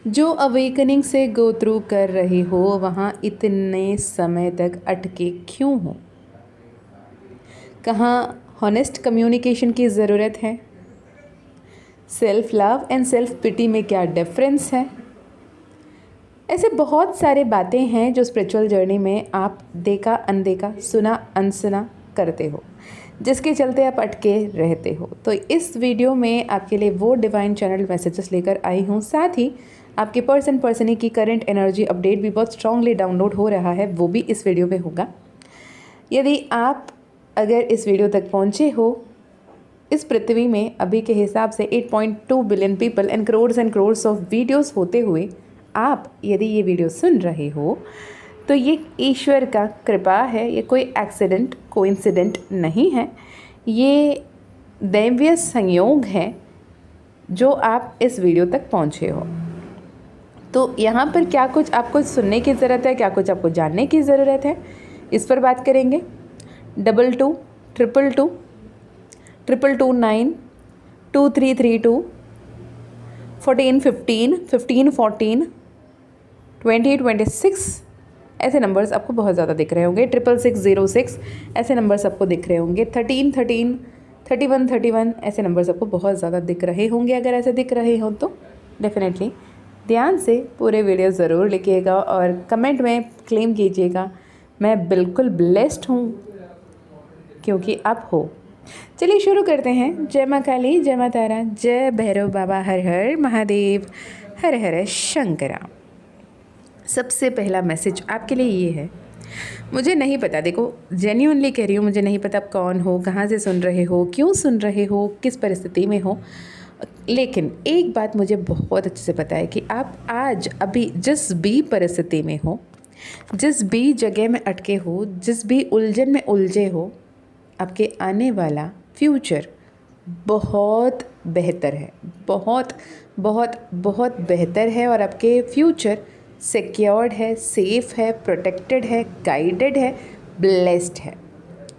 जो अवेकनिंग से go through कर रहे हो वहाँ इतने समय तक अटके क्यों हो? कहाँ हॉनेस्ट कम्युनिकेशन की ज़रूरत है? Self love and self pity में क्या डिफरेंस है? ऐसे बहुत सारे बातें हैं जो स्पिरिचुअल जर्नी में आप देखा अनदेखा, सुना अनसुना करते हो, जिसके चलते आप अटके रहते हो। तो इस वीडियो में आपके लिए वो डिवाइन चैनल मैसेजेस लेकर आई हूँ। साथ ही आपके पर्सनी की करंट एनर्जी अपडेट भी बहुत स्ट्रांगली डाउनलोड हो रहा है, वो भी इस वीडियो में होगा। यदि आप अगर इस वीडियो तक पहुँचे हो, इस पृथ्वी में अभी के हिसाब से 8.2 billion people and crores of videos होते हुए आप यदि ये वीडियो सुन रहे हो, तो ये ईश्वर का कृपा है। ये कोई एक्सीडेंट कोइंसिडेंट नहीं है, ये दैवीय संयोग है जो आप इस वीडियो तक पहुँचे हो। तो यहाँ पर क्या कुछ आपको सुनने की ज़रूरत है, क्या कुछ आपको जानने की ज़रूरत है, इस पर बात करेंगे। 22 222 222 2332 14 15 15 14 20 26 ऐसे नंबर्स आपको बहुत ज़्यादा दिख रहे होंगे। 66606 ऐसे नंबर्स आपको दिख रहे होंगे। 13 13 31 31 ऐसे नंबर्स आपको बहुत ज़्यादा दिख रहे होंगे। अगर ऐसे दिख रहे हो तो डेफिनेटली ध्यान से पूरे वीडियो ज़रूर लिखिएगा और कमेंट में क्लेम कीजिएगा, मैं बिल्कुल ब्लेस्ड हूँ क्योंकि आप हो। चलिए शुरू करते हैं। जय माँ काली, जय माँ तारा, जय भैरव बाबा, हर हर महादेव, हर हर शंकरा। सबसे पहला मैसेज आपके लिए ये है। मुझे नहीं पता, देखो जेन्युइनली कह रही हूँ, मुझे नहीं पता आप कौन हो, कहाँ से सुन रहे हो, क्यों सुन रहे हो, किस परिस्थिति में हो, लेकिन एक बात मुझे बहुत अच्छे से पता है कि आप आज अभी जिस भी परिस्थिति में हो, जिस भी जगह में अटके हो, जिस भी उलझन में उलझे हो, आपके आने वाला फ्यूचर बहुत बेहतर है, बहुत बहुत बहुत बेहतर है। और आपके फ्यूचर सिक्योर्ड है, सेफ है, प्रोटेक्टेड है, गाइडेड है, ब्लेस्ड है।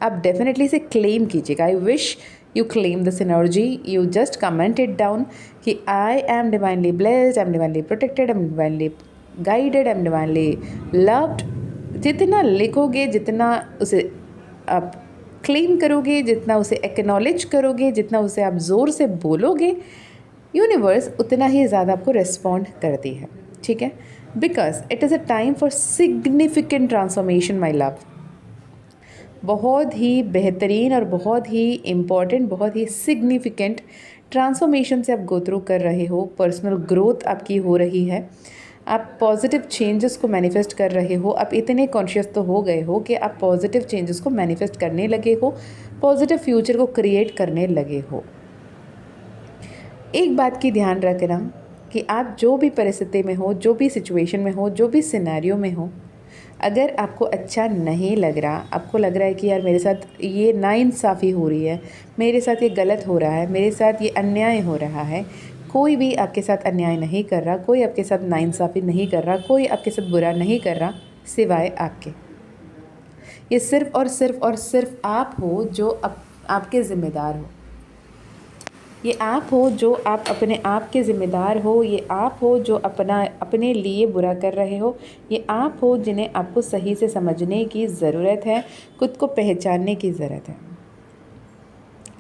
आप डेफिनेटली इसे क्लेम कीजिएगा। I wish you claim this energy. You just comment it down कि I am divinely blessed, I am divinely protected, I am divinely guided, I am divinely loved. जितना लिखोगे, जितना उसे आप क्लेम करोगे, जितना उसे एक्नॉलेज करोगे, जितना उसे आप ज़ोर से बोलोगे, यूनिवर्स उतना ही ज़्यादा आपको रिस्पॉन्ड करती है। ठीक है, because it is a time for significant transformation my love. बहुत ही बेहतरीन और बहुत ही इम्पॉर्टेंट, बहुत ही सिग्निफिकेंट ट्रांसफॉर्मेशन से आप गो थ्रू कर रहे हो। पर्सनल ग्रोथ आपकी हो रही है, आप पॉजिटिव चेंजेस को मैनिफेस्ट कर रहे हो। आप इतने कॉन्शियस तो हो गए हो कि आप पॉजिटिव चेंजेस को मैनिफेस्ट करने लगे हो, पॉजिटिव फ्यूचर को क्रिएट करने लगे हो। एक बात की ध्यान रखना कि आप जो भी परिस्थिति में हो, जो भी सिचुएशन में हो, जो भी सिनेरियो में हो, अगर आपको अच्छा नहीं लग रहा, आपको लग रहा है कि यार मेरे साथ ये नाइंसाफ़ी हो रही है, मेरे साथ ये गलत हो रहा है, मेरे साथ ये अन्याय हो रहा है, कोई भी आपके साथ अन्याय नहीं कर रहा, कोई आपके साथ नाइंसाफ़ी नहीं कर रहा, कोई आपके साथ बुरा नहीं कर रहा सिवाय आपके। ये सिर्फ़ और सिर्फ़ और सिर्फ़ आप हो जो आपके ज़िम्मेदार हो। ये आप हो जो आप अपने आप के ज़िम्मेदार हो। ये आप हो जो अपने लिए बुरा कर रहे हो। ये आप हो जिन्हें आपको सही से समझने की ज़रूरत है, खुद को पहचानने की ज़रूरत है।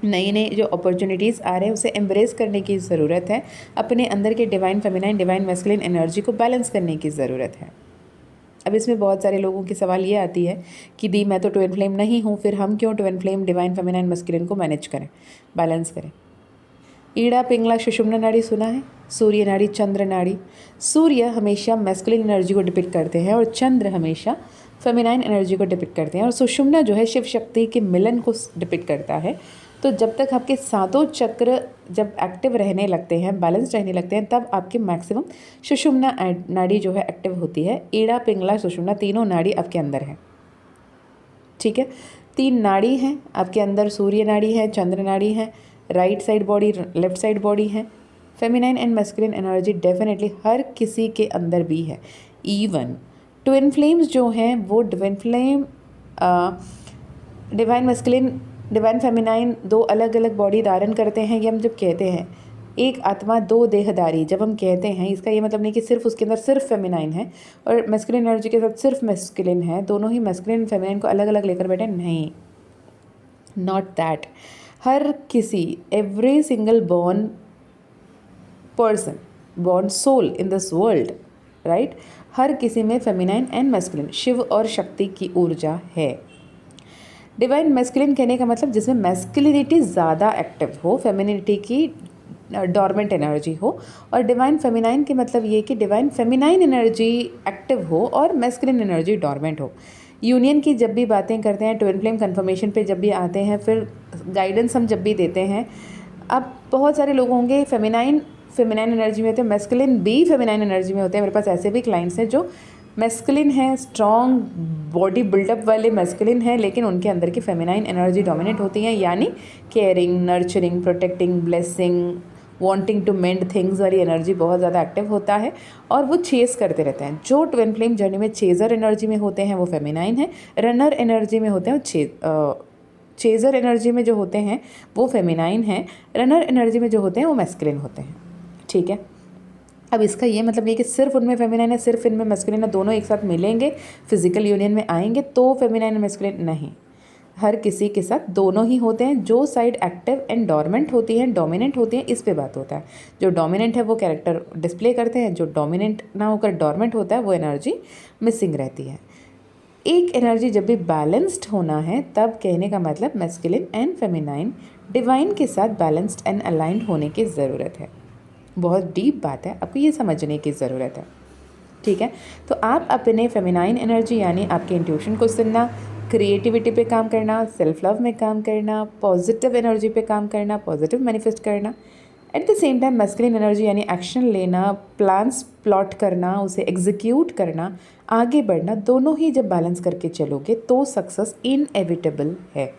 नई नई जो अपॉर्चुनिटीज़ आ रहे हैं उसे एम्ब्रेस करने की ज़रूरत है। अपने अंदर के divine feminine, divine masculine energy को बैलेंस करने की ज़रूरत है। अब इसमें बहुत सारे लोगों की सवाल ये आती है कि दी मैं तो ट्विन फ्लेम नहीं हूँ, फिर हम क्यों twin flame divine feminine masculine को मैनेज करें, बैलेंस करें। ईड़ा पिंगला सुषुम्ना नाड़ी सुना है? सूर्य नाड़ी, चंद्र नाड़ी। सूर्य हमेशा मैस्कुलिन एनर्जी को डिपिक्ट करते हैं और चंद्र हमेशा फेमिनाइन एनर्जी को डिपिक्ट करते हैं, और सुषुम्ना जो है शिव शक्ति के मिलन को डिपिक्ट करता है। तो जब तक आपके सातों चक्र जब एक्टिव रहने लगते हैं, बैलेंस रहने लगते हैं, तब आपके मैक्सिमम सुषुम्ना नाड़ी जो है एक्टिव होती है। ईड़ा पिंगला सुषुम्ना तीनों नाड़ी आपके अंदर है। ठीक है, 3 नाड़ी हैं आपके अंदर। सूर्य नाड़ी है, चंद्र नाड़ी है, right side body, left side body है। Feminine and masculine energy definitely हर किसी के अंदर भी है। इवन ट्विन फ्लेम्स जो हैं वो twin flame, divine masculine, divine feminine 2 अलग अलग बॉडी धारण करते हैं। ये हम जब कहते हैं एक आत्मा दो देहदारी जब हम कहते हैं, इसका ये मतलब नहीं कि सिर्फ उसके अंदर सिर्फ फेमिनाइन है और मैस्कुलिन एनर्जी के साथ सिर्फ मैस्कुलिन है, दोनों ही मैस्कुलिन फेमिनाइन को अलग अलग लेकर बैठे, नहीं, नॉट दैट। हर किसी, every single born person, born soul in this world, right, हर किसी में फेमिनाइन एंड मैस्कुलिन, शिव और शक्ति की ऊर्जा है। डिवाइन मैस्कुलिन कहने का मतलब जिसमें मैस्कुलिनिटी ज़्यादा एक्टिव हो, फेमिनिटी की डॉर्मेंट एनर्जी हो, और डिवाइन फेमिनाइन के मतलब ये कि डिवाइन फेमिनाइन एनर्जी एक्टिव हो और मैस्कुलिन एनर्जी डॉर्मेंट हो। यूनियन की जब भी बातें करते हैं, ट्विन फ्लेम कन्फर्मेशन पे जब भी आते हैं, फिर गाइडेंस हम जब भी देते हैं, अब बहुत सारे लोग होंगे फेमिनाइन एनर्जी में होते हैं, मैस्कुलिन भी फेमिनाइन एनर्जी में होते हैं। मेरे पास ऐसे भी क्लाइंट्स हैं जो मैस्कुलिन है, स्ट्रॉन्ग बॉडी बिल्डअप वाले मैस्कुलिन है, लेकिन उनके अंदर की फेमिनाइन एनर्जी डोमिनेट होती है, यानी caring, nurturing, protecting, blessing, wanting to mend things वाली एनर्जी बहुत ज़्यादा एक्टिव होता है और वो चेस करते रहते हैं। जो ट्विन फ्लेम जर्नी में चेजर एनर्जी में होते हैं वो फेमिनाइन है, रनर एनर्जी में होते हैं चेजर एनर्जी में जो होते हैं वो फेमिनाइन है, रनर एनर्जी में जो होते हैं वो मैस्कुलिन होते हैं। ठीक है, अब इसका ये मतलब ये कि सिर्फ उनमें फेमिनाइन है, सिर्फ इनमें मैस्कुलिन है, दोनों एक साथ मिलेंगे, फिजिकल यूनियन में आएंगे तो फेमिनाइन और मैस्कुलिन, नहीं, हर किसी के साथ दोनों ही होते हैं। जो साइड एक्टिव एंड डोमिनेंट होती हैं, डोमिनेंट होती हैं, इस पे बात होता है। जो डोमिनेंट है वो कैरेक्टर डिस्प्ले करते हैं, जो डोमिनेंट ना होकर डोरमेंट होता है वो एनर्जी मिसिंग रहती है। एक एनर्जी जब भी बैलेंस्ड होना है तब कहने का मतलब मैस्कुलिन एंड फेमिनाइन डिवाइन के साथ बैलेंस्ड एंड अलाइंड होने की ज़रूरत है। बहुत डीप बात है, आपको ये समझने की ज़रूरत है। ठीक है, तो आप अपने फेमिनाइन एनर्जी यानी आपके इंट्यूशन को सुनना, क्रिएटिविटी पे काम करना, सेल्फ लव में काम करना, पॉजिटिव एनर्जी पे काम करना, पॉजिटिव मैनिफेस्ट करना, at the same time masculine energy यानी एक्शन लेना, प्लान्स प्लॉट करना, उसे एग्जीक्यूट करना, आगे बढ़ना, दोनों ही जब बैलेंस करके चलोगे तो सक्सेस इनएविटेबल है,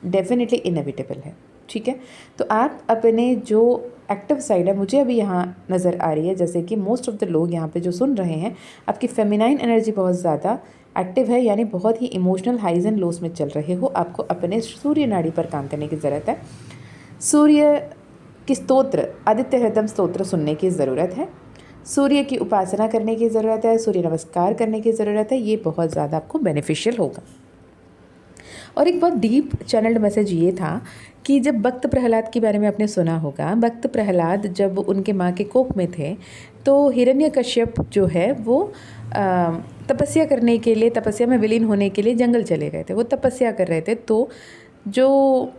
डेफिनेटली इनएविटेबल है। ठीक है, तो आप अपने जो एक्टिव साइड है, मुझे अभी यहाँ नज़र आ रही है जैसे कि मोस्ट ऑफ द लोग यहाँ पे जो सुन रहे हैं, आपकी फेमिनाइन एनर्जी बहुत ज़्यादा एक्टिव है, यानी बहुत ही इमोशनल हाइज एंड लोस में चल रहे हो। आपको अपने सूर्य नाड़ी पर काम करने की ज़रूरत है, सूर्य की स्तोत्र, आदित्य हृदय स्तोत्र सुनने की ज़रूरत है, सूर्य की उपासना करने की ज़रूरत है, सूर्य नमस्कार करने की ज़रूरत है, ये बहुत ज़्यादा आपको बेनिफिशियल होगा। और एक बहुत डीप चैनल्ड मैसेज ये था कि जब भक्त प्रहलाद के बारे में आपने सुना होगा, भक्त प्रहलाद जब उनके माँ के कोख में थे तो हिरण्यकश्यप जो है वो तपस्या करने के लिए, तपस्या में विलीन होने के लिए जंगल चले गए थे। वो तपस्या कर रहे थे, तो जो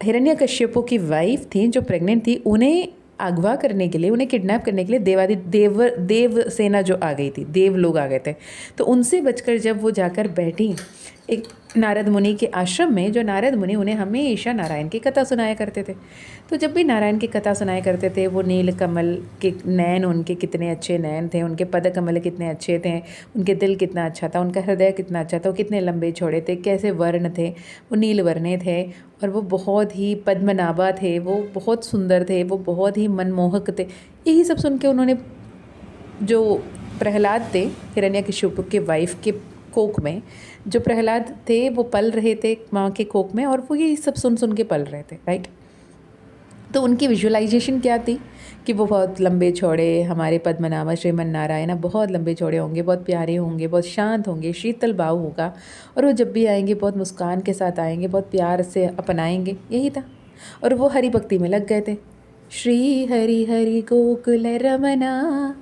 हिरण्यकश्यपों की वाइफ थी जो प्रेग्नेंट थी, उन्हें अगवा करने के लिए, उन्हें किडनैप करने के लिए देव सेना जो आ गई थी, देव लोग आ गए थे। तो उनसे बचकर जब वो जाकर बैठी एक नारद मुनि के आश्रम में, जो नारद मुनि उन्हें हमेशा नारायण की कथा सुनाया करते थे। तो जब भी नारायण की कथा सुनाया करते थे, वो नील कमल के नैन, उनके कितने अच्छे नैन थे, उनके पद कमल कितने अच्छे थे, उनके दिल कितना अच्छा था, उनका हृदय कितना अच्छा था, वो कितने लंबे चौड़े थे, कैसे वर्ण थे, वो नील वर्णे थे और वो बहुत ही पद्मनाभा थे, वो बहुत सुंदर थे, वो बहुत ही मनमोहक थे। यही सब सुन के उन्होंने, जो प्रहलाद थे हिरण्यकश्यप के वाइफ के कोख में, जो प्रहलाद थे वो पल रहे थे माँ के कोख में, और वो ये सब सुन सुन के पल रहे थे, राइट। तो उनकी विजुअलाइजेशन क्या थी कि वो बहुत लंबे चौड़े, हमारे पद्मनाभ श्रीमन नारायण बहुत लंबे चौड़े होंगे, बहुत प्यारे होंगे, बहुत शांत होंगे, शीतल भाव होगा, और वो जब भी आएंगे बहुत मुस्कान के साथ आएंगे, बहुत प्यार से अपनाएंगे, यही था। और वो हरि भक्ति में लग गए थे, श्री हरि हरि गोकुल रमना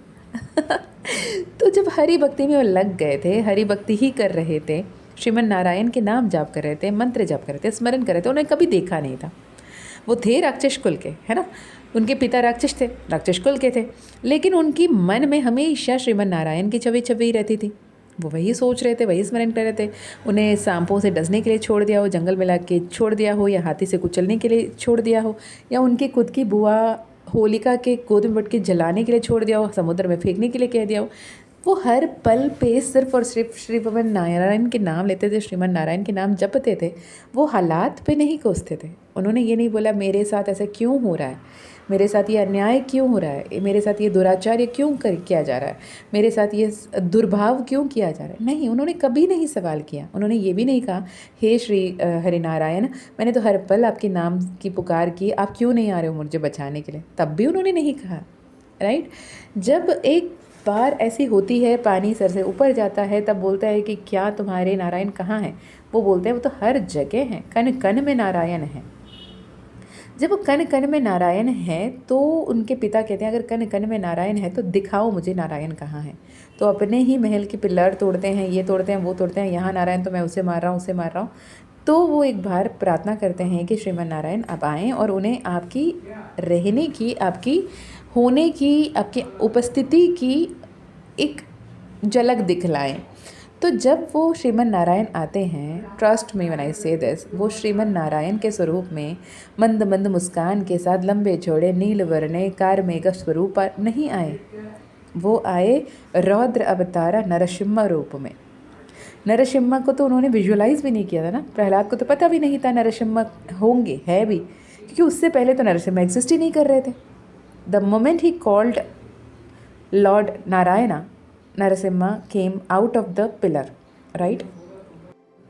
तो जब हरि भक्ति में वो लग गए थे, हरि भक्ति ही कर रहे थे, श्रीमन नारायण के नाम जाप कर रहे थे, मंत्र जाप कर रहे थे, स्मरण कर रहे थे, उन्हें कभी देखा नहीं था। वो थे राक्षस कुल के, है ना, उनके पिता राक्षस थे, राक्षस कुल के थे, लेकिन उनकी मन में हमेशा श्रीमन नारायण की छवि छवि रहती थी। वो वही सोच रहे थे, वही स्मरण कर रहे थे। उन्हें सांपों से डसने के लिए छोड़ दिया हो, जंगल में ला के छोड़ दिया हो, या हाथी से कुचलने के लिए छोड़ दिया हो, या उनकी खुद की बुआ होलिका के गोद में बैठ के जलाने के लिए छोड़ दिया हो, समुद्र में फेंकने के लिए कह दिया हो, वो हर पल पे सिर्फ और सिर्फ श्रीमन नारायण के नाम लेते थे, श्रीमन नारायण के नाम जपते थे। वो हालात पे नहीं कोसते थे। उन्होंने ये नहीं बोला मेरे साथ ऐसा क्यों हो रहा है, मेरे साथ ये अन्याय क्यों हो रहा है, मेरे साथ ये दुराचार्य क्यों किया जा रहा है, मेरे साथ ये दुर्भाव क्यों किया जा रहा है। नहीं, उन्होंने कभी नहीं सवाल किया। उन्होंने ये भी नहीं कहा, हे श्री हरिनारायण, मैंने तो हर पल आपके नाम की पुकार की, आप क्यों नहीं आ रहे हो मुझे बचाने के लिए, तब भी उन्होंने नहीं कहा। राइट। जब एक बार ऐसी होती है, पानी सर से ऊपर जाता है, तब बोलता है कि क्या तुम्हारे नारायण कहाँ हैं। वो बोलते हैं वो तो हर जगह हैं, कण कण में नारायण है। जब वो कण कण में नारायण है तो उनके पिता कहते हैं अगर कण कण में नारायण है तो दिखाओ मुझे नारायण कहाँ है। तो अपने ही महल के पिलर तोड़ते हैं, ये तोड़ते हैं, वो तोड़ते हैं, यहाँ नारायण तो मैं उसे मार रहा हूँ, उसे मार रहा हूँ। तो वो एक बार प्रार्थना करते हैं कि श्रीमन नारायण आप आएँ और उन्हें आपकी रहने की, आपकी होने की, आपकी उपस्थिति की एक झलक दिखलाएं। तो जब वो श्रीमन नारायण आते हैं, ट्रस्ट में व्हेन आई से दिस, वो श्रीमन नारायण के स्वरूप में मंद मंद मुस्कान के साथ लंबे चौड़े नील वर्णे कारमेघ स्वरूप नहीं आए। वो आए रौद्र अवतारा नरसिम्हा रूप में। नरसिम्हा को तो उन्होंने विजुअलाइज भी नहीं किया था ना, प्रहलाद को तो पता भी नहीं था नरसिम्हा होंगे, है भी, क्योंकि उससे पहले तो नरसिम्हा एग्जिस्ट ही नहीं कर रहे थे। The moment he called Lord Narayana, Narasimha came out of the pillar. Right.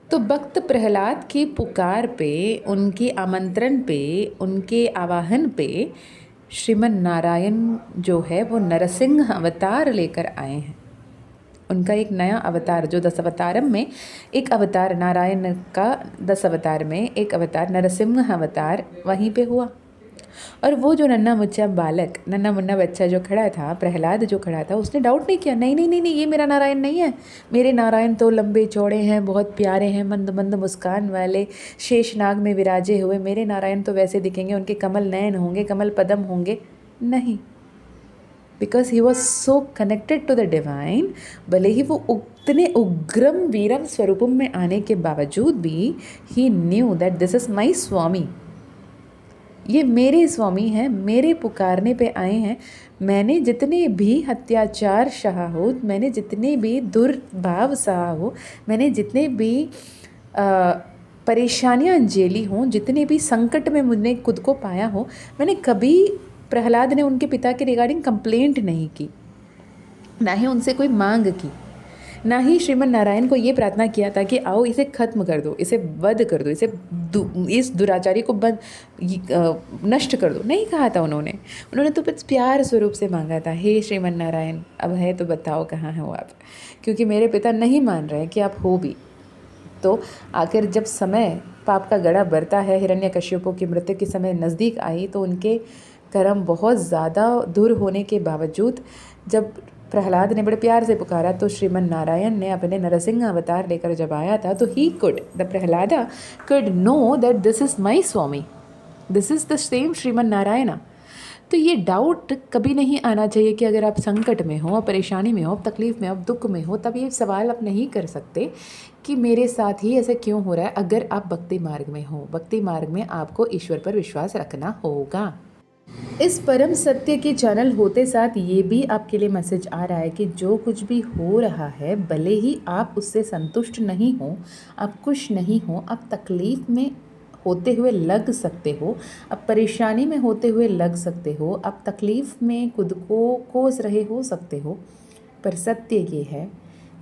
तो भक्त प्रहलाद की पुकार पे, उनके आमंत्रण पे, उनके आवाहन पे श्रीमन नारायण जो है वो नरसिंह अवतार लेकर आए हैं। उनका एक नया अवतार, जो 10 अवतारम में एक अवतार नारायण का, 10 अवतार में एक अवतार नरसिंह अवतार वहीं पे हुआ। और वो जो नन्हा मुच्चा बालक, नन्हा मुन्ना बच्चा जो खड़ा था, प्रहलाद जो खड़ा था, उसने डाउट नहीं किया, नहीं नहीं नहीं नहीं, ये मेरा नारायण नहीं है। मेरे नारायण तो लंबे चौड़े हैं, बहुत प्यारे हैं, मंद मंद मुस्कान वाले, शेषनाग में विराजे हुए। मेरे नारायण तो वैसे दिखेंगे, उनके कमल नयन होंगे, कमल पदम होंगे। नहीं, because he was so connected to the divine. भले ही वो उतने उग्रम वीरम स्वरूपम में आने के बावजूद भी he knew that this is my swami, ये मेरे स्वामी हैं, मेरे पुकारने पे आए हैं। मैंने जितने भी अत्याचार सहा हो, मैंने जितने भी दुर्भाव सहा हो, मैंने जितने भी परेशानियां झेली हों, जितने भी संकट में मुझे खुद को पाया हो, मैंने कभी, प्रहलाद ने उनके पिता के रिगार्डिंग कंप्लेंट नहीं की, ना ही उनसे कोई मांग की, ना ही श्रीमन नारायण को ये प्रार्थना किया था कि आओ इसे खत्म कर दो, इसे वध कर दो, इस दुराचारी को नष्ट कर दो। नहीं कहा था उन्होंने तो बस प्यार स्वरूप से मांगा था, हे श्रीमन नारायण अब है तो बताओ कहाँ हो आप, क्योंकि मेरे पिता नहीं मान रहे कि आप हो भी। तो आखिर जब समय पाप का गड़ा बरता है, हिरण्यकश्यपों की मृत्यु के समय नज़दीक आई, तो उनके कर्म बहुत ज़्यादा दूर होने के बावजूद जब प्रहलाद ने बड़े प्यार से पुकारा, तो श्रीमन नारायण ने अपने नरसिंह अवतार लेकर जब आया था, तो he could, the Prahlada could know that this is my swami, this is the same Shriman Narayana. तो ये डाउट कभी नहीं आना चाहिए कि अगर आप संकट में हो, परेशानी में हो, तकलीफ़ में हो, दुख में हो, तब ये सवाल आप नहीं कर सकते कि मेरे साथ ही ऐसा क्यों हो रहा है। अगर आप भक्ति मार्ग में हो, भक्ति मार्ग में आपको ईश्वर पर विश्वास रखना होगा। इस परम सत्य के चैनल होते साथ ये भी आपके लिए मैसेज आ रहा है कि जो कुछ भी हो रहा है, भले ही आप उससे संतुष्ट नहीं हो, आप खुश नहीं हो, आप तकलीफ़ में होते हुए लग सकते हो, आप परेशानी में होते हुए लग सकते हो, आप तकलीफ़ में खुद को कोस रहे हो सकते हो, पर सत्य ये है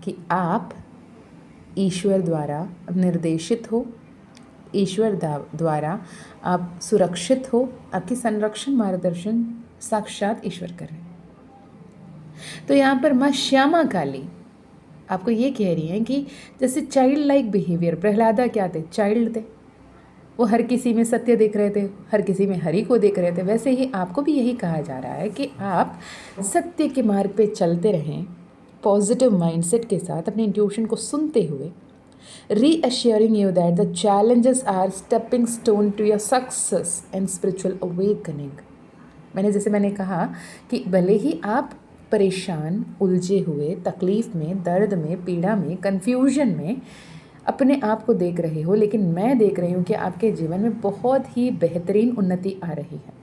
कि आप ईश्वर द्वारा निर्देशित हो, ईश्वर द्वारा आप सुरक्षित हो, आपकी संरक्षण मार्गदर्शन साक्षात ईश्वर कर रहे हैं। तो यहाँ पर माँ श्यामा काली आपको ये कह रही हैं कि जैसे चाइल्ड लाइक बिहेवियर, प्रहलादा क्या थे, चाइल्ड थे, वो हर किसी में सत्य देख रहे थे, हर किसी में हरि को देख रहे थे, वैसे ही आपको भी यही कहा जा रहा है कि आप सत्य के मार्ग पे चलते रहें, पॉजिटिव माइंडसेट के साथ अपने इंट्यूशन को सुनते हुए, reassuring you that the challenges are stepping stone to your success and spiritual awakening। मैंने कहा कि भले ही आप परेशान, उलझे हुए, तकलीफ़ में, दर्द में, पीड़ा में, कन्फ्यूजन में अपने आप को देख रहे हो, लेकिन मैं देख रही हूँ कि आपके जीवन में बहुत ही बेहतरीन उन्नति आ रही है,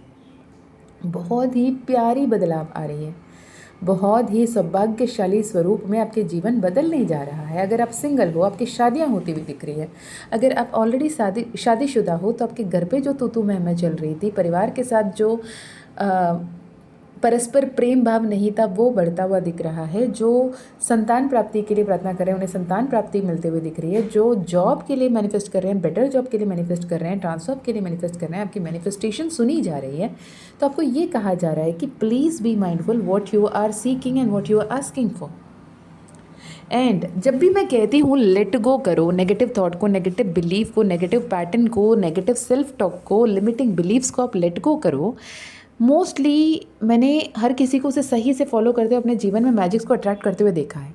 बहुत ही प्यारी बदलाव आ रही है, बहुत ही सौभाग्यशाली स्वरूप में आपके जीवन बदलने जा रहा है। अगर आप सिंगल हो, आपकी शादियां होती हुई दिख रही है, अगर आप ऑलरेडी शादीशुदा हो, तो आपके घर पे जो तू मैं चल रही थी, परिवार के साथ जो परस्पर प्रेम भाव नहीं था वो बढ़ता हुआ दिख रहा है। जो संतान प्राप्ति के लिए प्रार्थना कर रहे हैं उन्हें संतान प्राप्ति मिलते हुए दिख रही है। जो जॉब के लिए मैनिफेस्ट कर रहे हैं, बेटर जॉब के लिए मैनिफेस्ट कर रहे हैं, ट्रांसफर के लिए मैनिफेस्ट कर रहे हैं, आपकी मैनिफेस्टेशन सुनी जा रही है। तो आपको ये कहा जा रहा है कि please be mindful what you are seeking and what you are asking for. And जब भी मैं कहती हूँ लेट गो करो नेगेटिव थॉट को, नेगेटिव बिलीफ को, नेगेटिव पैटर्न को, नेगेटिव सेल्फ टॉक को, लिमिटिंग बिलीव्स को आप लेट गो करो, मोस्टली मैंने हर किसी को उसे सही से फॉलो करते हुए अपने जीवन में मैजिक्स को अट्रैक्ट करते हुए देखा है।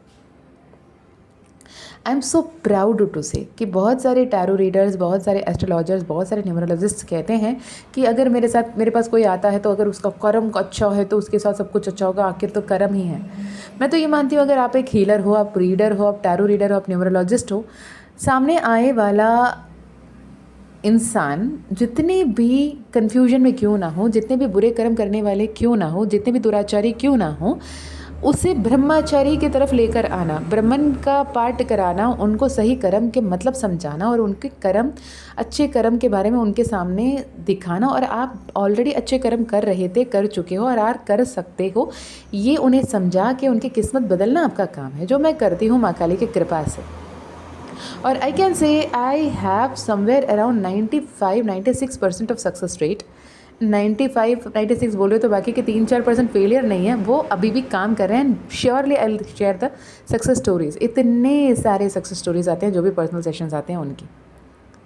I am so proud to say कि बहुत सारे टैरो रीडर्स, बहुत सारे एस्ट्रोलॉजर्स, बहुत सारे न्यूमरोलॉजिस्ट कहते हैं कि अगर मेरे पास कोई आता है तो अगर उसका कर्म अच्छा है तो उसके साथ सब कुछ अच्छा होगा, आखिर तो कर्म ही है। मैं तो ये मानती हूँ अगर आप एक हीलर हो, आप रीडर हो, आप टैरो रीडर हो, आप न्यूमरोलॉजिस्ट हो, सामने आए वाला इंसान जितने भी कन्फ्यूजन में क्यों ना हो, जितने भी बुरे कर्म करने वाले क्यों ना हो, जितने भी दुराचारी क्यों ना हो, उसे ब्रह्मचारी की तरफ लेकर आना, ब्राह्मण का पाठ कराना, उनको सही कर्म के मतलब समझाना और उनके कर्म, अच्छे कर्म के बारे में उनके सामने दिखाना। और आप ऑलरेडी अच्छे कर्म कर रहे थे, कर चुके हो और आप कर सकते हो, ये उन्हें समझा के उनकी किस्मत बदलना आपका काम है, जो मैं करती हूँ माँ काली की कृपा से। और I can say I have somewhere around 95-96% of success rate. 95-96 बोल रहे हो तो बाकी के 3-4% फेलियर नहीं है, वो अभी भी काम कर रहे हैं। Surely I will share the success stories. इतने सारे सक्सेस स्टोरीज आते हैं जो भी पर्सनल सेशंस आते हैं उनकी।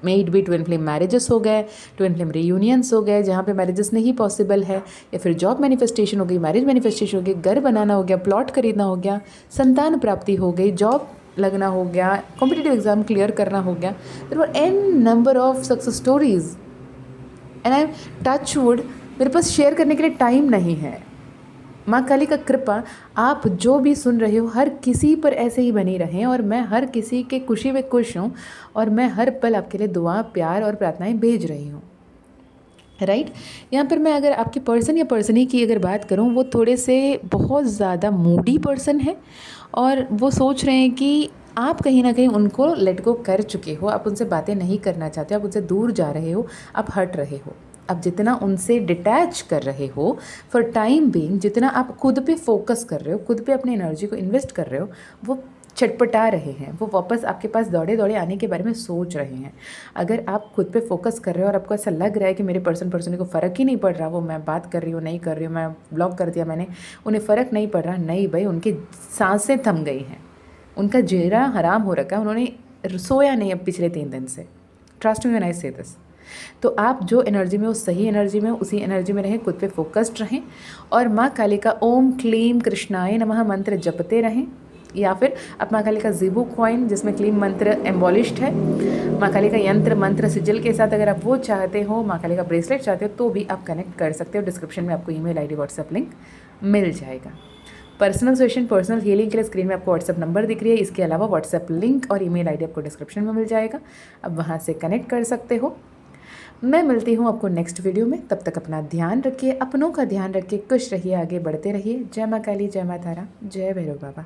May it be twin flame marriages हो गए, ट्विन फ्लेम रीयूनियंस हो गए जहाँ पे मैरिजेस नहीं पॉसिबल है, या फिर जॉब मैनिफेस्टेशन हो गई, मैरिज मैनिफेस्टेशन हो गई, घर बनाना हो गया, प्लॉट खरीदना हो गया, संतान प्राप्ति हो गई, जॉब लगना हो गया, कॉम्पिटिटिव एग्जाम क्लियर करना हो गया। There were a number of success stories and I touch wood, मेरे पास शेयर करने के लिए टाइम नहीं है। माँ काली का कृपा आप जो भी सुन रहे हो हर किसी पर ऐसे ही बनी रहें, और मैं हर किसी के खुशी में खुश हूँ और मैं हर पल आपके लिए दुआ, प्यार और प्रार्थनाएं भेज रही हूँ। राइट यहाँ पर मैं अगर आपके पर्सन या पर्सनी की अगर बात करूँ, वो थोड़े से बहुत ज़्यादा मूडी पर्सन है और वो सोच रहे हैं कि आप कहीं ना कहीं उनको लेट गो कर चुके हो, आप उनसे बातें नहीं करना चाहते, आप उनसे दूर जा रहे हो, आप हट रहे हो। आप जितना उनसे डिटैच कर रहे हो फॉर टाइम बीइंग, जितना आप खुद पे फोकस कर रहे हो, खुद पे अपनी एनर्जी को इन्वेस्ट कर रहे हो, वो चटपटा रहे हैं, वो वापस आपके पास दौड़े दौड़े आने के बारे में सोच रहे हैं। अगर आप खुद पे फोकस कर रहे हो और आपको ऐसा लग रहा है कि मेरे पर्सन को फ़र्क ही नहीं पड़ रहा, वो मैं बात कर रही हूँ नहीं कर रही हूँ, मैं ब्लॉक कर दिया मैंने, उन्हें फ़र्क नहीं पड़ रहा, नहीं भाई, उनकी सांसें थम गई हैं, उनका चेहरा हराम हो रखा है, उन्होंने सोया नहीं अब पिछले 3 दिन से। ट्रस्ट मी व्हेन आई से दिस। तो आप जो एनर्जी में हो, उसी एनर्जी में रहें, खुद पे फोकस्ड रहें और माँ काली का ओम क्लीम कृष्णाय नमः मंत्र जपते रहें, या फिर आप माँ काली का ज़ीबू कॉइन जिसमें क्लीम मंत्र एम्बॉलिश्ड है, माँ काली का यंत्र मंत्र सिजिल के साथ अगर आप वो चाहते हो, माँ काली का ब्रेसलेट चाहते हो, तो भी आप कनेक्ट कर सकते हो। डिस्क्रिप्शन में आपको ईमेल आईडी व्हाट्सएप लिंक मिल जाएगा। पर्सनल सेशन, पर्सनल हीलिंग के लिए स्क्रीन में आपको व्हाट्सएप नंबर दिख रही है, इसके अलावा व्हाट्सएप लिंक और ईमेल आईडी आपको डिस्क्रिप्शन में मिल जाएगा, अब वहाँ से कनेक्ट कर सकते हो। मैं मिलती हूँ आपको नेक्स्ट वीडियो में, तब तक अपना ध्यान रखिए, अपनों का ध्यान रखिए, खुश रहिए, आगे बढ़ते रहिए। जय माँ काली, जय माँ तारा, जय भैरव बाबा।